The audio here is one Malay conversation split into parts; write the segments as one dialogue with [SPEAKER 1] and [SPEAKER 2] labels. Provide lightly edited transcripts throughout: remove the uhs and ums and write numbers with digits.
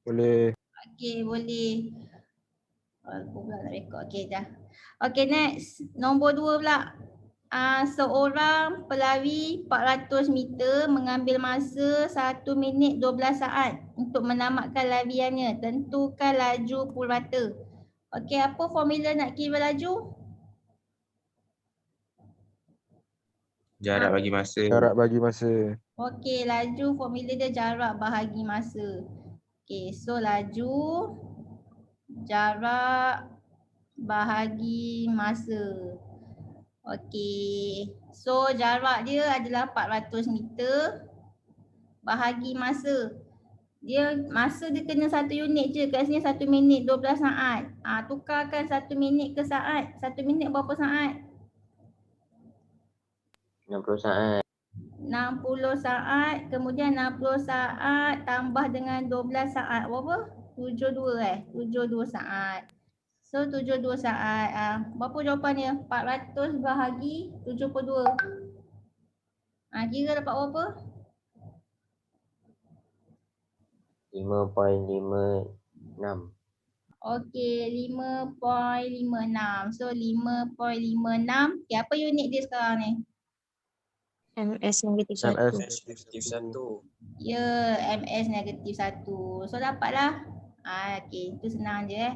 [SPEAKER 1] Boleh.
[SPEAKER 2] Okey, boleh. Aku pula nak rekod. Okey, dah. Okey, next. Nombor 2 pula. Seorang pelari 400 meter mengambil masa 1 minit 12 saat untuk menamatkan lariannya. Tentukan laju purata. Okey, apa formula nak kira laju?
[SPEAKER 3] Jarak bagi masa.
[SPEAKER 1] Jarak bagi masa.
[SPEAKER 2] Okey, laju formula dia jarak bahagi masa. Okey, so laju jarak bahagi masa. Okey. So jarak dia adalah 400 meter bahagi masa. Masa dia kena 1 unit je. Kat sini 1 minit 12 saat. Tukarkan 1 minit ke saat. 1 minit berapa saat?
[SPEAKER 4] 60 saat.
[SPEAKER 2] 60 saat. Kemudian 60 saat tambah dengan 12 saat. Berapa? 72 72 saat. So 72 saat. Berapa jawapannya? 400 bahagi 72. Kira dapat berapa?
[SPEAKER 4] 5.56.
[SPEAKER 2] Okey, 5.56. So 5.56. Okey, apa unit dia sekarang ni?
[SPEAKER 5] MS negatif
[SPEAKER 1] MS.
[SPEAKER 5] 1.
[SPEAKER 3] -1.
[SPEAKER 2] Ya, MS negatif 1. So dapatlah. Okey, itu senang je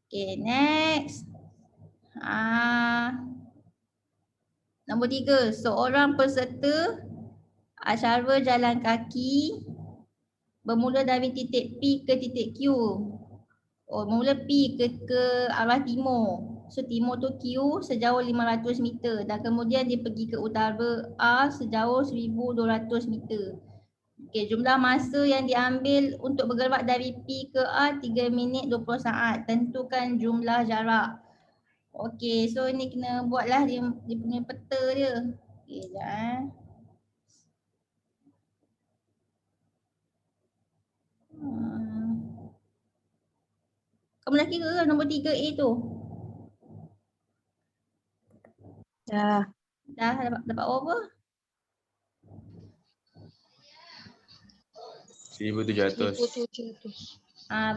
[SPEAKER 2] Okey, next. Nombor 3. Seorang peserta acara jalan kaki bermula dari titik P ke titik Q. Mula P ke arah timur. So timur tu Q sejauh 500 meter dan kemudian dia pergi ke utara A sejauh 1200 meter. Okey, jumlah masa yang diambil untuk bergerak dari P ke A 3 minit 20 saat. Tentukan jumlah jarak. Okey, so ni kena buatlah dia punya peta dia. Okey, sekejap Kamu dah kira ke nombor 3A tu?
[SPEAKER 5] Dah.
[SPEAKER 2] Dah dapat berapa?
[SPEAKER 3] 1,700.
[SPEAKER 5] 1,700.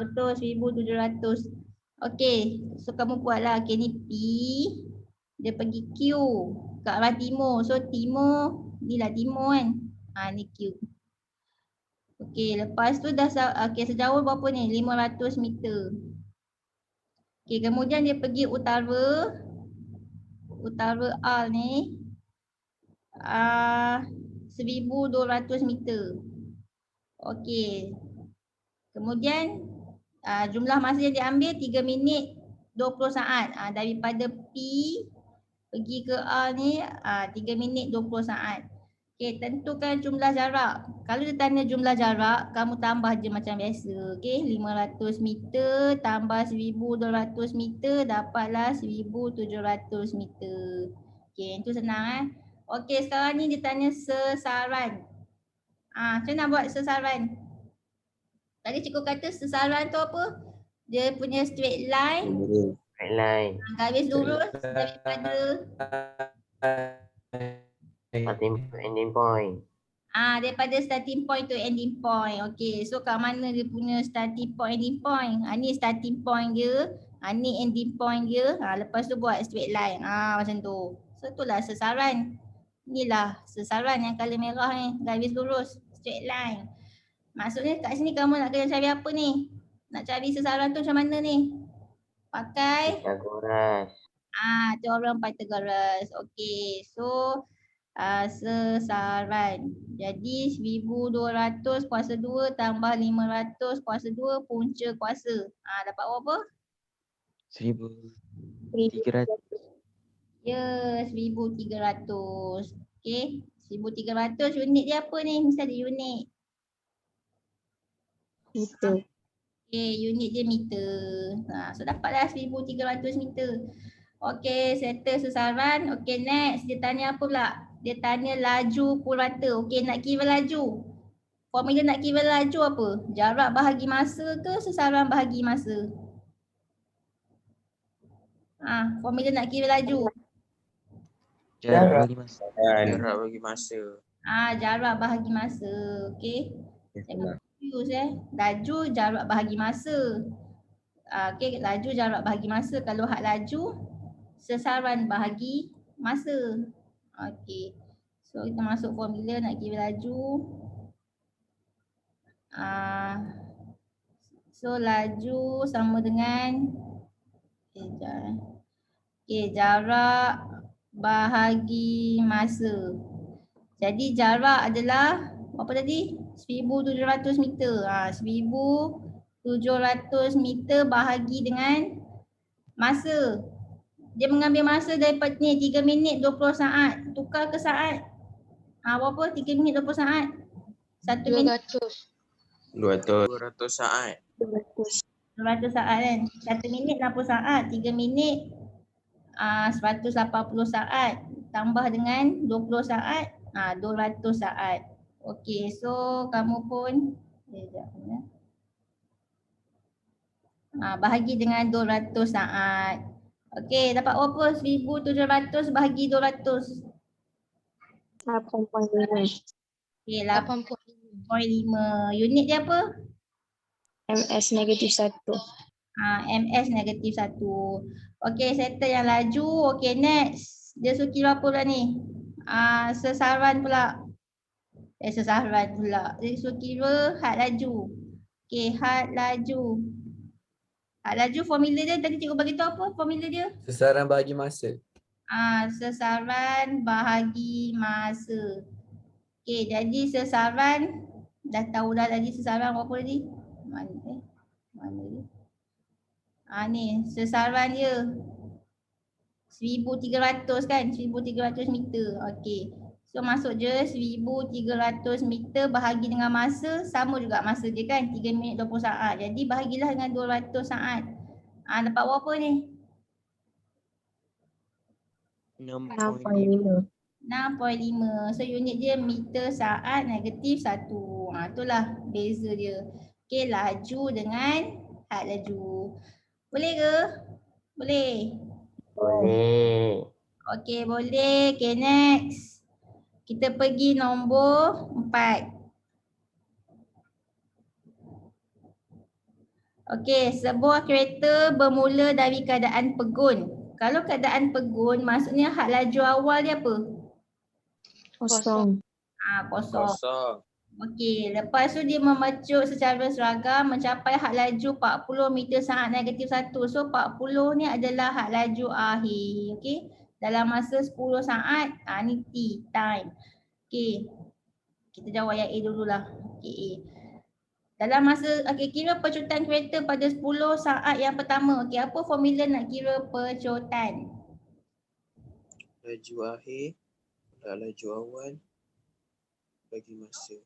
[SPEAKER 2] Betul 1,700. Okey, so kamu buatlah. Okey, ni P. Dia pergi Q ke arah timur. So timur, ni lah timur kan. Ni Q. Okey, lepas tu dah sejauh berapa ni? 500 meter. Okey, kemudian dia pergi utara. Utara A ni 1,200 meter. Okey. Kemudian jumlah masa yang diambil 3 minit 20 saat. Daripada P pergi ke A ni 3 minit 20 saat. Okey, tentukan jumlah jarak. Kalau dia tanya jumlah jarak, kamu tambah je macam biasa. Okey, 500 meter tambah 1,200 meter dapatlah 1,700 meter. Okey, itu senang Okey, sekarang ni dia tanya sesaran. Macam mana nak buat sesaran? Tadi cikgu kata sesaran tu apa? Dia punya straight line,
[SPEAKER 4] Straight line.
[SPEAKER 2] garis lurus daripada
[SPEAKER 4] Starting to ending point.
[SPEAKER 2] daripada starting point to ending point. Okey, so kat mana dia punya starting point, ending point? Ni starting point dia, ni ending point dia. Lepas tu buat straight line. Macam tu. So itulah sesaran. Inilah sesaran yang color merah ni, garis lurus, straight line. Maksudnya kat sini kamu nak kena cari apa ni? Nak cari sesaran tu macam mana ni? Pakai
[SPEAKER 4] Pythagoras.
[SPEAKER 2] teorem Pythagoras. Okey, so sesaran. Jadi 1,200 kuasa 2 tambah 500 kuasa 2 punca kuasa. Dapat berapa?
[SPEAKER 5] 1,300.
[SPEAKER 2] Ya, 1,300. Okey, 1,300 unit dia apa ni? Mesti ada unit.
[SPEAKER 5] Meter.
[SPEAKER 2] Okey, unit dia meter. So dapatlah 1,300 meter. Okey, settle sesaran. Okey, next. Dia tanya apa pula? Dia tanya laju purata. Okey, nak kira laju. Formula nak kira laju apa? Jarak bahagi masa ke sesaran bahagi masa? Formula nak kira laju.
[SPEAKER 6] Jarak bagi masa.
[SPEAKER 3] Jarak bagi masa.
[SPEAKER 2] Jarak bahagi masa. Okey. Laju jarak bahagi masa. Okey, laju jarak bahagi masa. Kalau hak laju, sesaran bahagi masa. Okey. So kita masuk formula nak kira laju. So laju sama dengan jarak bahagi masa. Jadi jarak adalah apa tadi? 1,700 meter. 1,700 meter bahagi dengan masa. Dia mengambil masa daripada ni 3 minit 20 saat. Tukar ke saat. Berapa? 3 minit 20 saat. 1 minit
[SPEAKER 3] 200
[SPEAKER 6] saat.
[SPEAKER 2] 200 saat kan. 1 minit 60 saat. 3 minit 180 saat. Tambah dengan 20 saat. 200 saat. Okey, so kamu pun bahagi dengan 200 saat. Okey, dapat berapa? 1,700 bahagi 200.
[SPEAKER 5] 8.5
[SPEAKER 2] Okey, 8.5. Unit dia apa?
[SPEAKER 5] ms -1.
[SPEAKER 2] MS -1. Okey, settle yang laju. Okey, next. Dia suruh kira apa pula ni? Sesaran pula. Sesaran pula. Dia suruh kira had laju. Okey, had laju. Had laju formula dia tadi cikgu bagi tahu apa formula dia?
[SPEAKER 1] Sesaran bahagi masa.
[SPEAKER 2] Sesaran bahagi masa. Okey, jadi sesaran dah tahu dah tadi sesaran berapa tadi? Mana dia? Ni sesaran dia 1,300 kan? 1,300 meter. Okey. So masuk je 1,300 meter bahagi dengan masa sama juga masa dia kan? 3 minit 20 saat. Jadi bahagilah dengan 200 saat. Dapat berapa ni?
[SPEAKER 5] 6.5.
[SPEAKER 2] 6.5. So unit dia meter saat negatif 1. Itulah beza dia. Okey, laju dengan had laju. Boleh ke? Boleh.
[SPEAKER 4] Boleh.
[SPEAKER 2] Okey, boleh. Okey, next. Kita pergi nombor 4. Okey, sebuah kereta bermula dari keadaan pegun. Kalau keadaan pegun, maksudnya had laju awal dia apa?
[SPEAKER 5] Kosong.
[SPEAKER 2] Kosong. Okey, lepas tu dia memecut secara seragam mencapai had laju 40 meter saat negatif 1. So 40 ni adalah had laju akhir. Okey, dalam masa 10 saat. Ni T, time. Okey, kita jawab yang A dululah. Okey, A. Dalam masa, kira pecutan kereta pada 10 saat yang pertama. Okey, apa formula nak kira pecutan?
[SPEAKER 6] Laju akhir, laju awal, bagi masa.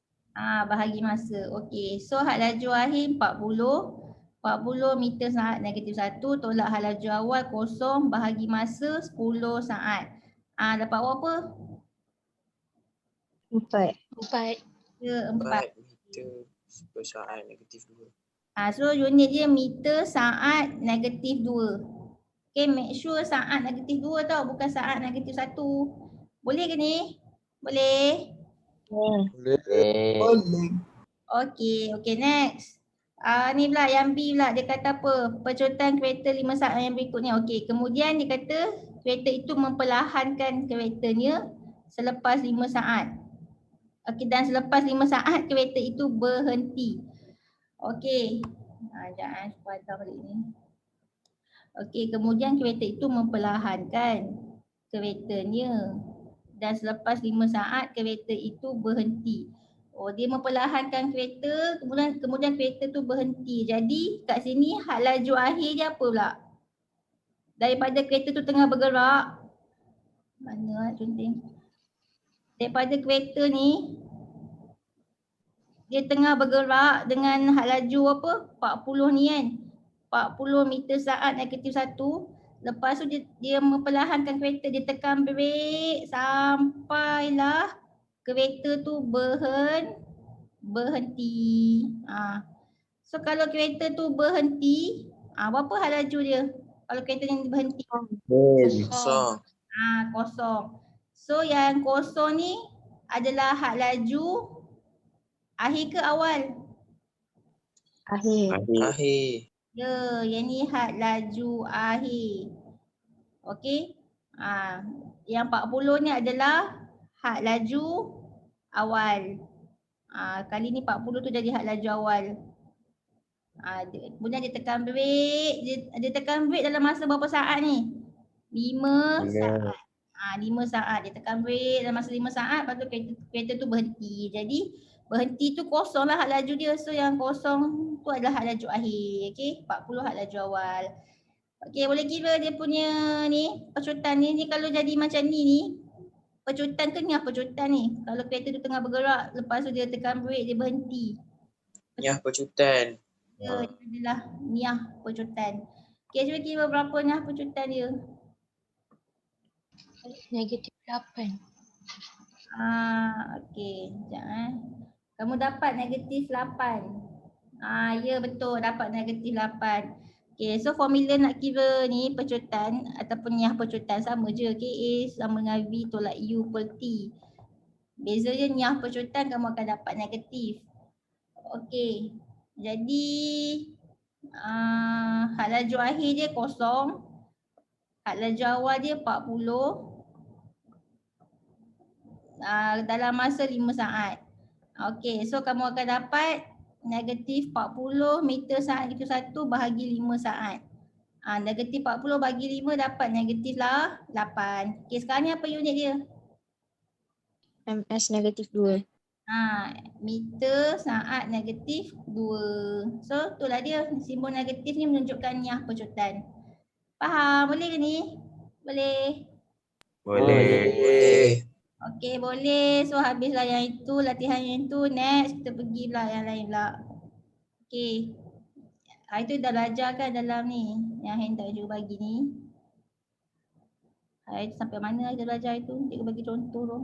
[SPEAKER 2] Bahagi masa. Okey, so had laju akhir 40 meter saat negatif 1, tolak had laju awal kosong, bahagi masa 10 saat. Dapat berapa?
[SPEAKER 5] 4.
[SPEAKER 2] 4
[SPEAKER 6] meter per saat negatif 2.
[SPEAKER 2] So unit dia meter saat negatif 2. Okay, make sure saat negatif 2 tau, bukan saat negatif 1. Boleh ke ni? Boleh?
[SPEAKER 4] Boleh.
[SPEAKER 2] Okay, next. Ni pula yang B pula, dia kata apa? Pecutan kereta 5 saat yang berikut ni. Okay, kemudian dia kata kereta itu memperlahankan keretanya selepas 5 saat. Okey, dan selepas 5 saat kereta itu berhenti. Okey. Jangan patah balik ni. Okey, kemudian kereta itu memperlahankan keretanya dan selepas 5 saat kereta itu berhenti. Dia memperlahankan kereta, kemudian kereta tu berhenti. Jadi kat sini had laju akhir dia apa pula? Daripada kereta tu tengah bergerak. Mana contoh? Daripada kereta ni dia tengah bergerak dengan had laju apa? 40 ni kan. 40 meter saat negatif 1. Lepas tu dia memperlahankan kereta, dia tekan brake sampailah kereta tu berhenti. So kalau kereta tu berhenti, berapa had laju dia? Kalau kereta ni berhenti?
[SPEAKER 6] Kosong.
[SPEAKER 2] Kosong. So yang kosong ni adalah had laju akhir ke awal?
[SPEAKER 5] Akhir.
[SPEAKER 6] Akhir.
[SPEAKER 2] Ya, yang ni had laju akhir. Okey. Yang 40 ni adalah had laju awal. Kali ni 40 tu jadi had laju awal. Kemudian dia tekan brake. Dia tekan brake dalam masa berapa saat ni? 5 saat. 5 saat. Dia tekan brake dalam masa 5 saat. Lepas tu kereta tu berhenti. Jadi berhenti tu kosong lah had laju dia. So yang kosong tu adalah had laju akhir. Okay. 40 had laju awal. Okay, boleh kira dia punya ni pecutan ni kalau jadi macam ni pecutan ke niah pecutan ni. Kalau kereta tu tengah bergerak lepas tu dia tekan brake dia berhenti.
[SPEAKER 6] Niah pecutan.
[SPEAKER 2] Ya, dia adalah niah pecutan. Okay, cuba kira berapa niah pecutan dia.
[SPEAKER 5] Negatif 8.
[SPEAKER 2] Okey, sekejap Kamu dapat negatif 8. Ya betul, dapat negatif 8. Okey, so formula nak kira ni pecutan ataupun niah pecutan sama je. Okay, A sama dengan V tolak U per T. Beza je niah pecutan kamu akan dapat negatif. Okey, jadi had laju akhir dia kosong. Had laju awal dia 40. Dalam masa 5 saat. Okey, so kamu akan dapat negatif 40 meter saat itu 1 bahagi 5 saat. Negatif 40 bagi 5 dapat negatif lah 8. Okey, sekarang ni apa unit dia?
[SPEAKER 5] MS negatif 2.
[SPEAKER 2] Meter saat negatif 2. So itulah dia, simbol negatif ni menunjukkan niah pecutan. Faham? Boleh ke ni? Boleh?
[SPEAKER 6] Boleh.
[SPEAKER 2] Okey, boleh. So habislah yang itu, latihan yang itu. Next, kita pergi pula yang lain pula. Okey. Itu dah belajar kan dalam ni, yang handout juga bagi ni. Itu sampai mana kita belajar itu? Cikgu bagi contoh tu.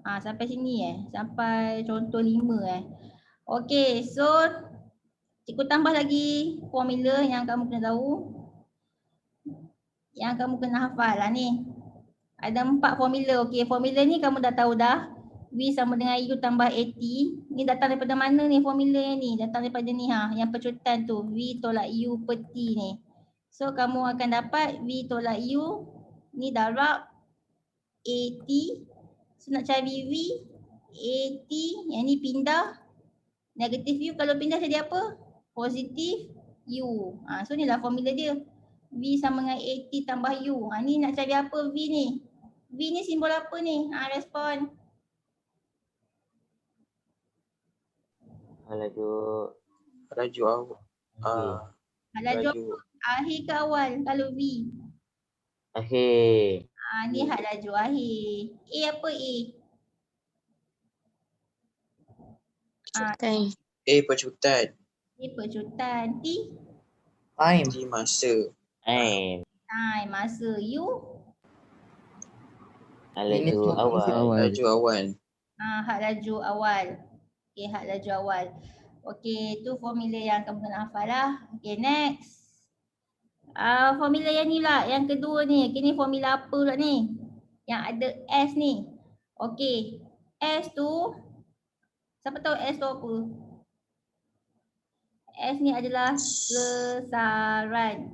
[SPEAKER 2] Sampai sini sampai contoh 5 Okey, so cikgu tambah lagi formula yang kamu kena tahu. Yang kamu kena hafal lah ni. Ada 4 formula. Okey, formula ni kamu dah tahu dah. V sama dengan U tambah AT. Ni datang daripada mana ni formula ni? Datang daripada ni yang pecutan tu. V tolak U per T ni. So kamu akan dapat V tolak U ni darab AT. So nak cari V, AT yang ni pindah. Negatif U kalau pindah jadi apa? Positif U. So ni lah formula dia. V sama dengan AT tambah U. Ni nak cari apa V ni? V ni simbol apa ni? Respon.
[SPEAKER 6] Laju awal.
[SPEAKER 2] Laju akhir ke awal kalau V?
[SPEAKER 4] Akhir.
[SPEAKER 2] Ni had laju akhir. A apa A?
[SPEAKER 5] Pecutan.
[SPEAKER 6] A pecutan.
[SPEAKER 2] A pecutan. T?
[SPEAKER 6] Time. T masa.
[SPEAKER 4] Time.
[SPEAKER 2] Time. Masa. U?
[SPEAKER 4] Laju awal.
[SPEAKER 6] Laju awal.
[SPEAKER 2] Had laju awal. Okay, had laju awal. Okay, tu formula yang kamu kena hafal lah. Okay, next. Formula yang ni lah, yang kedua ni. Okay, ni formula apa pula ni? Yang ada S ni. Okay, S tu, siapa tahu S tu apa? S ni adalah sesaran.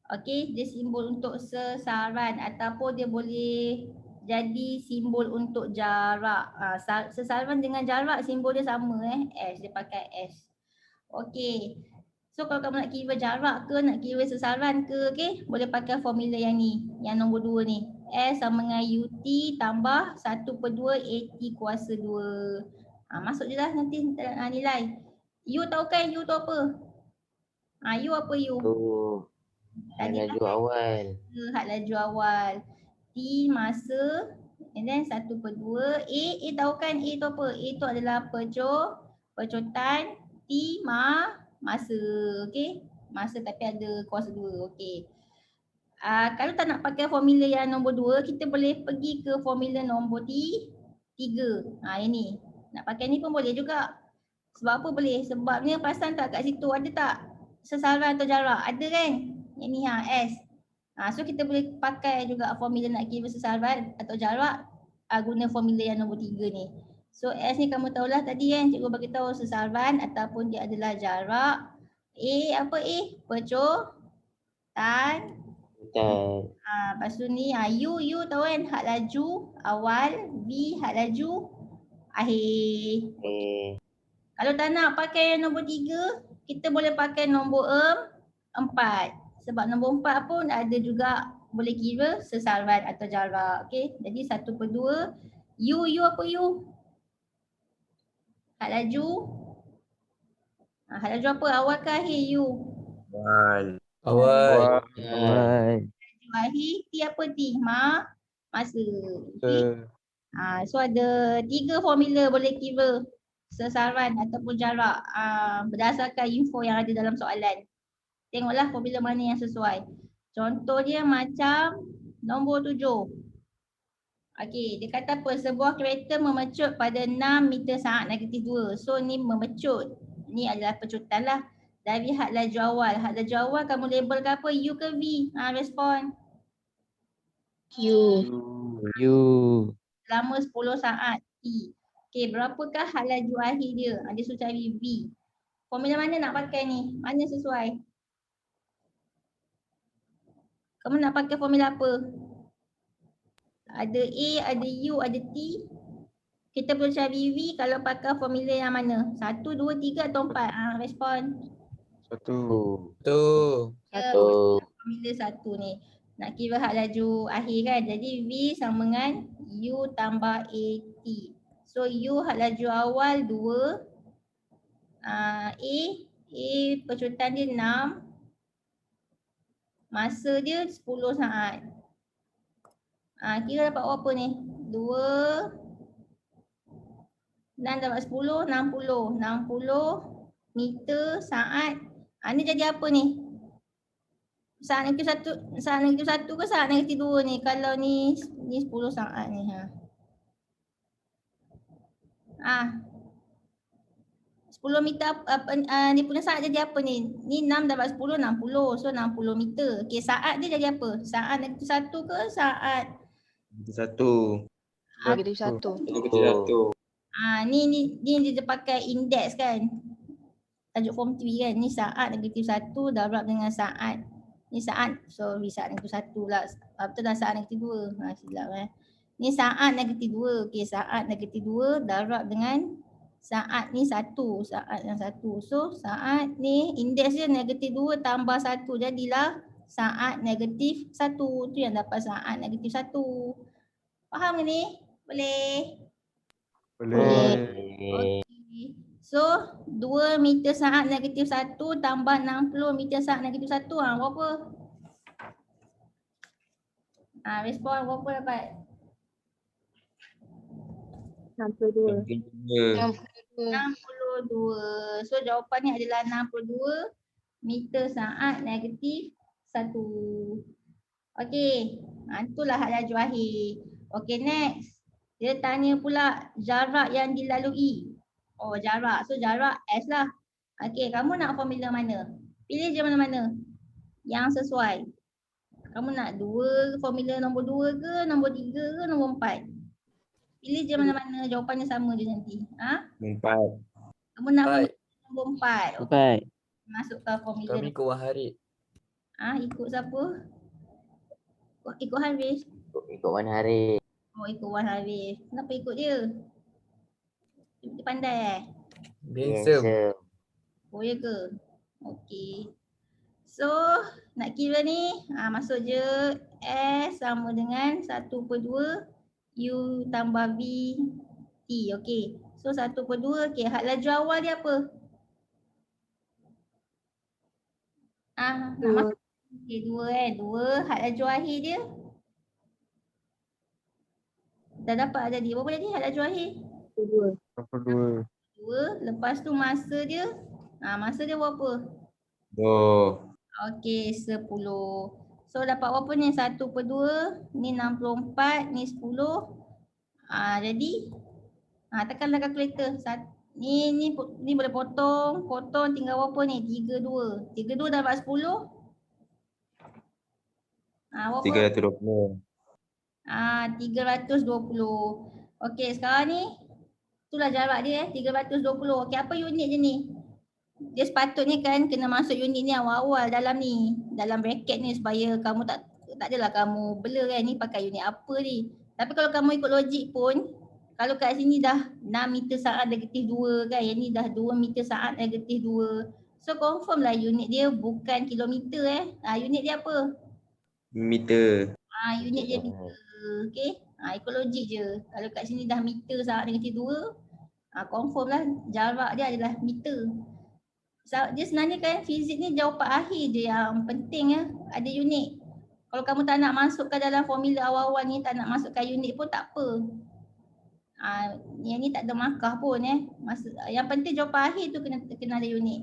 [SPEAKER 2] Okay, dia simbol untuk sesaran ataupun dia boleh jadi simbol untuk jarak. Sesaran dengan jarak simbol dia sama S, dia pakai S. Okay, so kalau kamu nak kira jarak ke, nak kira sesaran ke, okay, boleh pakai formula yang ni, yang nombor 2 ni. S sama dengan UT tambah 1/2 AT kuasa 2. Masuk je lah nanti nilai. U tahu kan U tu apa? U apa U?
[SPEAKER 4] Had laju awal.
[SPEAKER 2] Had laju awal. T masa and then 1/2. A tahu kan A tu apa? A tu adalah pecutan. T masa. Okey. Masa tapi ada kuasa 2. Okey. Kalau tak nak pakai formula yang nombor 2, kita boleh pergi ke formula nombor 3. Ini. Nak pakai ni pun boleh juga. Sebab apa boleh? Sebabnya perasan tak kat situ ada tak sesaran atau jarak? Ada kan? Yang ni S. So kita boleh pakai juga formula nak kira sesaran atau jarak guna formula yang nombor 3 ni. So S ni kamu tahulah tadi kan, cikgu bagi tahu sesarban ataupun dia adalah jarak. A apa A? Percotan.
[SPEAKER 4] Betul.
[SPEAKER 2] Lepas tu ni U tahu kan had laju awal, V had laju akhir.
[SPEAKER 4] Okay.
[SPEAKER 2] Kalau tak nak pakai nombor 3, kita boleh pakai nombor 4. Sebab nombor 4 pun ada juga boleh kira sesarban atau jarak. Okey. Jadi 1/2 U apa U? Had laju. Had laju apa? Awal ke akhir U?
[SPEAKER 3] Awal.
[SPEAKER 6] Awal.
[SPEAKER 4] Awal.
[SPEAKER 2] Laju akhir. T apa T? Masa. Okay. So ada 3 formula boleh kira sesarban ataupun jarak berdasarkan info yang ada dalam soalan. Tengoklah formula mana yang sesuai. Contohnya macam nombor 7. Okey, dia kata apa? Sebuah kereta memecut pada 6 meter saat -2. So ni memecut. Ni adalah pecutan lah. Dari had laju awal. Had laju awal kamu label ke apa? U ke V? Respon.
[SPEAKER 5] U.
[SPEAKER 4] U.
[SPEAKER 2] Selama 10 saat T. Okey, berapakah had laju akhir dia? Dia suruh cari V. Formula mana nak pakai ni? Mana sesuai? Kamu nak pakai formula apa? Ada A, ada U, ada T. Kita boleh cari V kalau pakai formula yang mana? 1, 2, 3 atau 4? Respon.
[SPEAKER 3] 1.
[SPEAKER 6] Tu.
[SPEAKER 4] Satu.
[SPEAKER 2] Formula 1 ni. Nak kira had laju akhir kan. Jadi V sama dengan U tambah AT. So U had laju awal 2. A pecutan dia 6. Masa dia 10 saat. Kira dapat berapa ni? 2. 6 dapat 10, 60. 60 meter saat. Ni jadi apa ni? Saat -1 ke saat -2 ni? Kalau ni 10 saat ni. 10 meter ni punya saat jadi apa ni? Ni 6 dapat 10, 60. So 60 meter. Okey, saat dia jadi apa? Saat -1 ke saat?
[SPEAKER 3] 1.
[SPEAKER 5] -1.
[SPEAKER 6] -1.
[SPEAKER 2] Ni dia pakai indeks kan. Tajuk form 3 kan. Ni saat -1 darab dengan saat. Ni saat, sorry saat -1 pula. Betul dah saat -2. Silap Ni saat -2. Okey, saat -2 darab dengan saat ni 1. Saat yang 1. So saat ni indeks dia -2 tambah 1. Jadilah saat -1. Tu yang dapat saat -1. Faham ke ni? Boleh?
[SPEAKER 3] Boleh.
[SPEAKER 4] Boleh.
[SPEAKER 2] Okay. So 2 meter saat -1 tambah 60 meter saat -1 berapa? Respon berapa dapat?
[SPEAKER 5] 62.
[SPEAKER 2] 62. So jawapannya adalah 62 meter saat -1. Okey. Itulah had laju akhir. Okey, next. Dia tanya pula jarak yang dilalui. Jarak. So jarak S lah. Okey, kamu nak formula mana? Pilih je mana-mana yang sesuai. Kamu nak formula nombor 2 ke, nombor 3 ke, nombor 4? Pilih je mana-mana, jawapannya sama je nanti.
[SPEAKER 3] 4.
[SPEAKER 2] Kamu nak
[SPEAKER 6] Baik.
[SPEAKER 2] formula nombor 4.
[SPEAKER 4] Empat.
[SPEAKER 2] Masukkan formula.
[SPEAKER 6] Kami ke Waharid.
[SPEAKER 2] Ikut siapa? Ikut Hafiz.
[SPEAKER 4] Ikut Wan Hari.
[SPEAKER 2] Ikut Wan Hafiz. Kenapa ikut dia? Dia pandai
[SPEAKER 6] Handsome.
[SPEAKER 2] ya ke? Okey. So, nak kira ni, masuk je S sama dengan 1/2 U tambah V T. Okey. So, 1/2. Okey, had laju awal dia apa? Nak masuk. Okey, 2 kan. 2 had laju akhir dia. Dah dapat tadi. Berapa tadi had laju akhir?
[SPEAKER 3] 2.
[SPEAKER 2] 2. Lepas tu masa dia. Masa dia berapa?
[SPEAKER 3] 2.
[SPEAKER 2] Okey, 10. So dapat berapa ni? 1/2. Ni 64. Ni 10. Jadi tekanlah kalkulator. Ni boleh potong. Potong tinggal berapa ni? 32. 32 dapat 10. Berapa?
[SPEAKER 3] 320.
[SPEAKER 2] 320. Okey, sekarang ni Itulah jarak dia 320. Okey, apa unit je ni? Dia sepatutnya kan kena masuk unit ni awal-awal dalam ni, dalam bracket ni supaya kamu tak adalah kamu blur kan ni pakai unit apa ni. Tapi kalau kamu ikut logik pun, kalau kat sini dah 6 meter saat negatif 2 kan, yang ni dah 2 meter saat negatif 2. So confirm lah unit dia bukan kilometer unit dia apa?
[SPEAKER 3] Meter.
[SPEAKER 2] Unit dia meter. Okey. Ikut logik je. Kalau kat sini dah meter saat negatif 2, confirm lah jarak dia adalah meter. Dia sebenarnya kan fizik ni jawapan akhir je yang penting ada unit. Kalau kamu tak nak masukkan dalam formula awal-awal ni, tak nak masukkan unit pun tak apa. Yang ni tak ada markah pun yang penting jawapan akhir tu kena ada unit.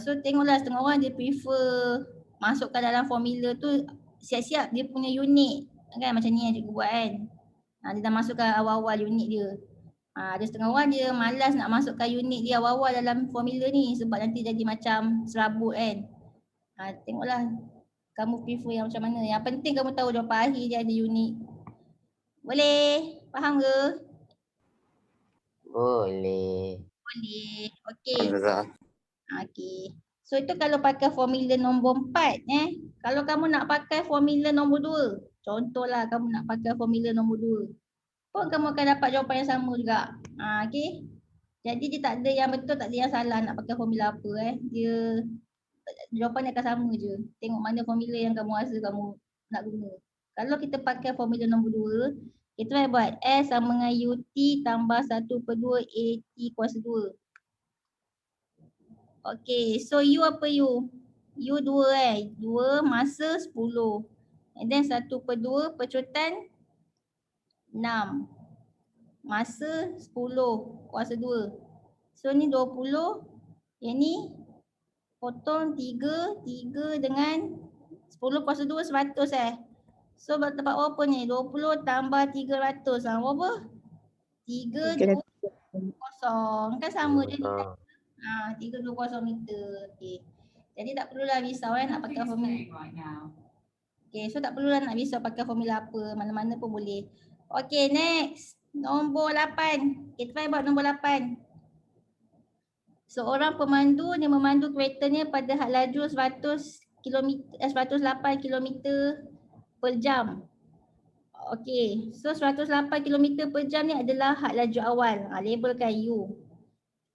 [SPEAKER 2] So tengoklah setengah orang dia prefer masukkan dalam formula tu siap-siap dia punya unit kan, macam ni yang cikgu buat kan. Dia dah masukkan awal-awal unit dia. Ada setengah orang dia malas nak masukkan unit dia awal-awal dalam formula ni sebab nanti jadi macam serabut kan. Tengoklah kamu prefer yang macam mana. Yang penting kamu tahu jawapan akhir dia ada unit. Boleh? Faham ke?
[SPEAKER 4] Boleh.
[SPEAKER 2] Boleh. Okey.
[SPEAKER 3] Ustazah.
[SPEAKER 2] Okey. So itu kalau pakai formula nombor 4 Kalau kamu nak pakai formula nombor 2, contohlah kamu nak pakai formula nombor 2, pun kamu akan dapat jawapan yang sama juga. Okey. Jadi dia tak ada yang betul, tak ada yang salah nak pakai formula apa Dia jawapannya akan sama je. Tengok mana formula yang kamu rasa kamu nak guna. Kalau kita pakai formula nombor 2, kita buat S sama dengan UT tambah 1/2 AT kuasa 2. Okey, so U apa U? U 2 2 masa 10. And then 1/2 percutan 6. Masa 10 kuasa 2. So ni 20. Yang ni potong 3 dengan 10 kuasa 2 100 So dapat berapa ni? 20 tambah 300 berapa? 320. Kan sama je ni. 320 meter. Okey. Jadi tak perlulah risau nak pakai formula. Okey, so tak perlulah nak risau pakai formula apa, mana-mana pun boleh. Okey, next. Nombor 8. Kita try buat nombor 8. Seorang pemandu dia memandu keretanya pada had laju 108 km per jam. Okey, so 108 km per jam ni adalah had laju awal. Labelkan U.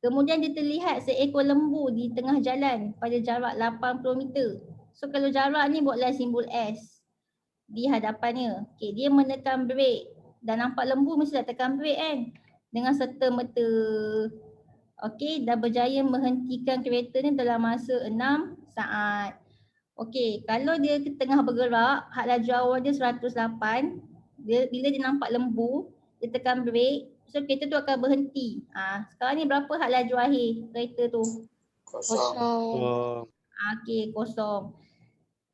[SPEAKER 2] Kemudian dia terlihat seekor lembu di tengah jalan pada jarak 80 meter. So kalau jarak ni buatlah simbol S di hadapannya. Okey, dia menekan brake dan nampak lembu mesti dah tekan brake kan dengan serta-merta. Okey, dah berjaya menghentikan kereta ni dalam masa 6 saat. Okey, kalau dia tengah bergerak, had laju awal dia 108, bila dia nampak lembu, dia tekan brake, so kereta tu akan berhenti. Sekarang ni berapa had laju akhir kereta tu?
[SPEAKER 5] Kosong.
[SPEAKER 2] Okey, kosong.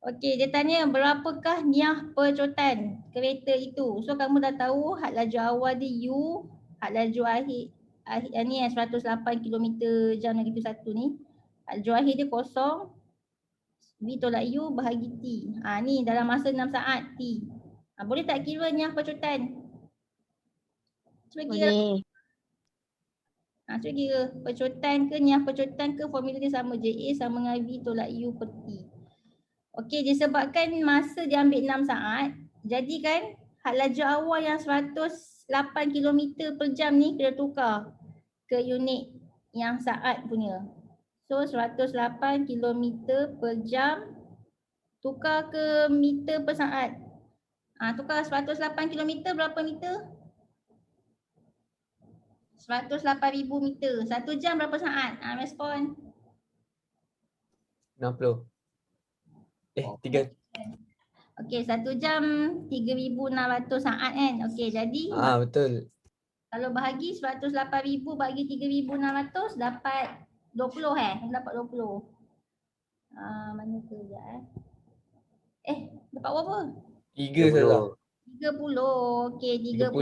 [SPEAKER 2] Okey, dia tanya berapakah niah percotan kereta itu. So kamu dah tahu had laju awal dia U, had laju akhir ni 108 km jam negatif 1 ni. Had laju akhir dia kosong. V tolak U bahagi T. Ni dalam masa 6 saat T. Boleh tak kira niah percotan? Cuba kira.
[SPEAKER 5] Boleh.
[SPEAKER 2] Cuba kira percotan ke niah percotan ke formula dia sama je. A sama dengan V tolak U per T. Okey, disebabkan masa dia ambil 6 saat, jadi kan had laju awal yang 108 km per jam ni kena tukar ke unit yang saat punya. So 108 km per jam tukar ke meter per saat. Tukar 108 km berapa meter? 108,000 meter. 1 jam berapa saat? Respon.
[SPEAKER 6] 60. 3.
[SPEAKER 2] Okey, 1 jam 3,600 saat kan. Okey, jadi
[SPEAKER 6] Betul.
[SPEAKER 2] kalau bahagi 108,000 bagi 3,600 dapat 20 dapat 20. Mana tu sekejap dapat berapa?
[SPEAKER 6] 3 saja.
[SPEAKER 2] 30. Okey, 30.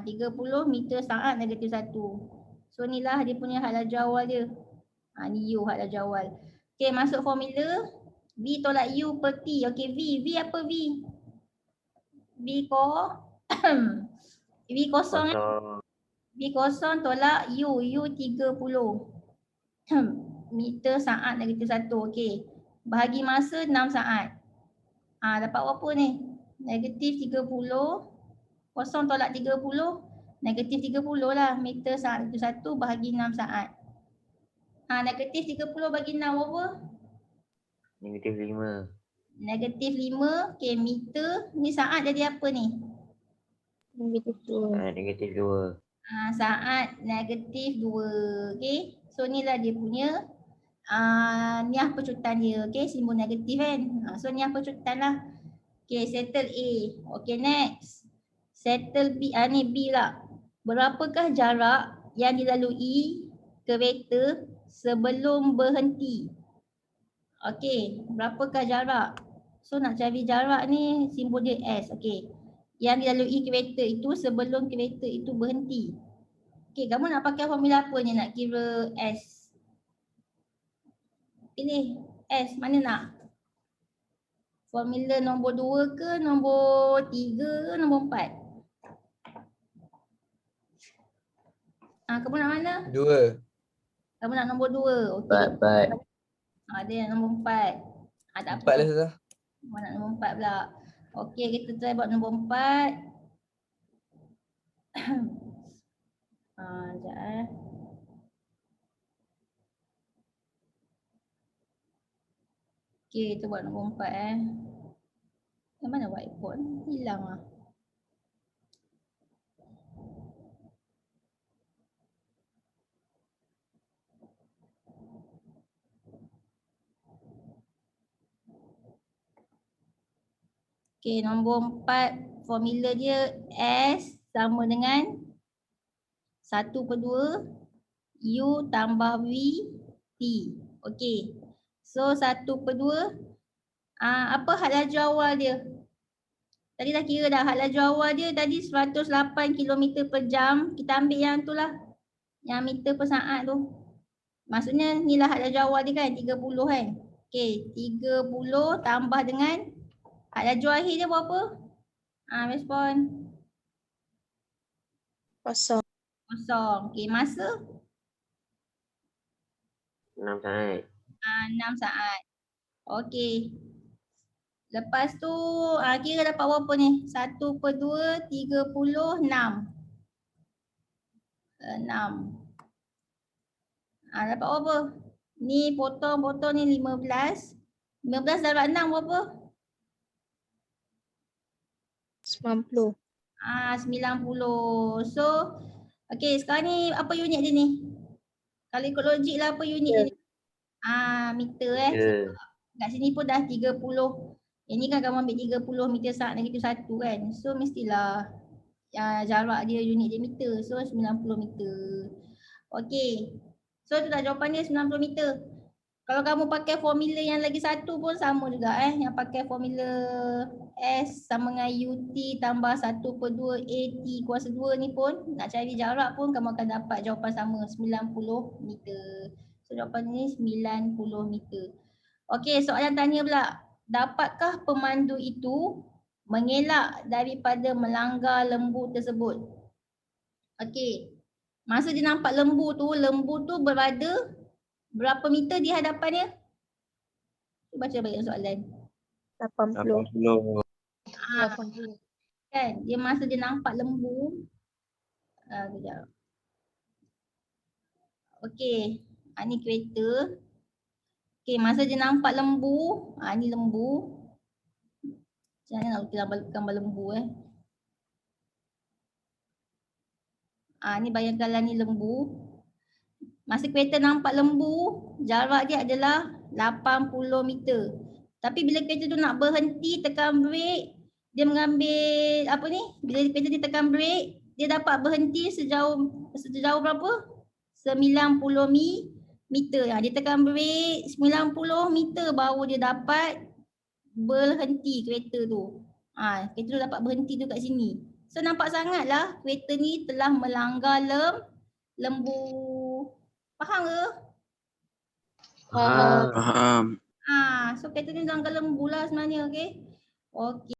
[SPEAKER 2] 30 meter saat negatif 1. So inilah dia punya had laju awal dia. Ni U had laju awal. Okey, masuk formula. V tolak U per T. Okey, V apa V? V V kosong B kosong tolak U 30 meter saat negatif 1. Okey. Bahagi masa 6 saat. Dapat berapa ni? Negatif 30 kosong tolak 30 negatif 30 lah meter saat negatif 1 bahagi 6 saat. Negatif 30 bagi 6 berapa?
[SPEAKER 4] Negatif 5.
[SPEAKER 2] Negatif 5. Okey, meter ni saat jadi apa ni?
[SPEAKER 5] Negatif 2.
[SPEAKER 4] Negatif 2.
[SPEAKER 2] Saat negatif 2. Okey. So ni lah dia punya niah pecutan dia. Okey, simbol negatif kan. So niah pecutan lah. Okey, settle A. Okey, next. Settle B. Ni B lah. Berapakah jarak yang dilalui kereta sebelum berhenti? Okey, berapakah jarak? So nak cari jarak ni simbol dia S. Okey. Yang dilalui kereta itu sebelum kereta itu berhenti. Okey, kamu nak pakai formula apa ni nak kira S? Pilih S, mana nak? Formula nombor 2 ke, nombor 3 ke, nombor 4? Kamu nak mana?
[SPEAKER 6] 2.
[SPEAKER 2] Kamu nak nombor 2. Okey.
[SPEAKER 4] 4.
[SPEAKER 2] Dia nak nombor 4. Tak
[SPEAKER 6] 4
[SPEAKER 2] apa.
[SPEAKER 6] lah Ustazah.
[SPEAKER 2] Kamu nak nombor 4 pula. Okey, kita try buat nombor 4. Sekejap Okey, kita buat nombor 4 Mana whiteboard? Hilang lah. Okey, nombor 4 formula dia S sama dengan 1/2 U tambah V T. Okey. So 1/2 apa had laju awal dia? Tadi dah kira dah, had laju awal dia tadi 108 km per jam. Kita ambil yang tu lah. Yang meter per saat tu. Maksudnya ni lah had laju awal dia kan, 30 kan. Okey, 30 tambah dengan had laju akhir dia berapa? Respon.
[SPEAKER 5] Kosong.
[SPEAKER 2] Okey, masa?
[SPEAKER 4] 6 saat.
[SPEAKER 2] 6 saat. Okey. Lepas tu kira dapat berapa ni? 1/2 36. 6. Dapat berapa? Ni potong ni 15. 15 darab 6 berapa?
[SPEAKER 5] 90.
[SPEAKER 2] 90. So, okey, sekarang ni apa unit dia ni? Kalau ikut logik lah apa unit dia ni? Meter
[SPEAKER 4] Ya.
[SPEAKER 2] Kat sini pun dah 30. Yang ni kan kamu ambil 30 meter saat negatif 1 kan. So mestilah jarak dia unit dia meter. So 90 meter. Okey. So tu dah jawapan dia 90 meter. Kalau kamu pakai formula yang lagi satu pun sama juga yang pakai formula S sama dengan UT tambah 1/2 AT kuasa 2 ni pun nak cari jarak pun kamu akan dapat jawapan sama 90 meter. So jawapan ni 90 meter. Okey, soalan tanya pula. Dapatkah pemandu itu mengelak daripada melanggar lembu tersebut? Okey. Masa dia nampak lembu tu berada berapa meter di hadapannya? Baca balik soalan.
[SPEAKER 5] 80.
[SPEAKER 3] 80.
[SPEAKER 5] 80.
[SPEAKER 2] Kan? Dia masa dia nampak lembu. Kejap. Okey. Ni kereta. Okey, masa dia nampak lembu. Ni lembu. Macam mana nak lukis gambar lembu Ni bayangkanlah ni lembu. Masa kereta nampak lembu, jarak dia adalah 80 meter. Tapi bila kereta tu nak berhenti, tekan brake, dia mengambil apa ni? Bila kereta dia tekan brake, dia dapat berhenti sejauh berapa? 90 meter. Dia tekan brake 90 meter baru dia dapat berhenti kereta tu. Kereta tu dapat berhenti tu kat sini. So nampak sangatlah kereta ni telah melanggar lembu. Faham ke?
[SPEAKER 5] Faham.
[SPEAKER 3] Faham.
[SPEAKER 2] So kereta ni melanggar lembu lah sebenarnya, okey. Okey.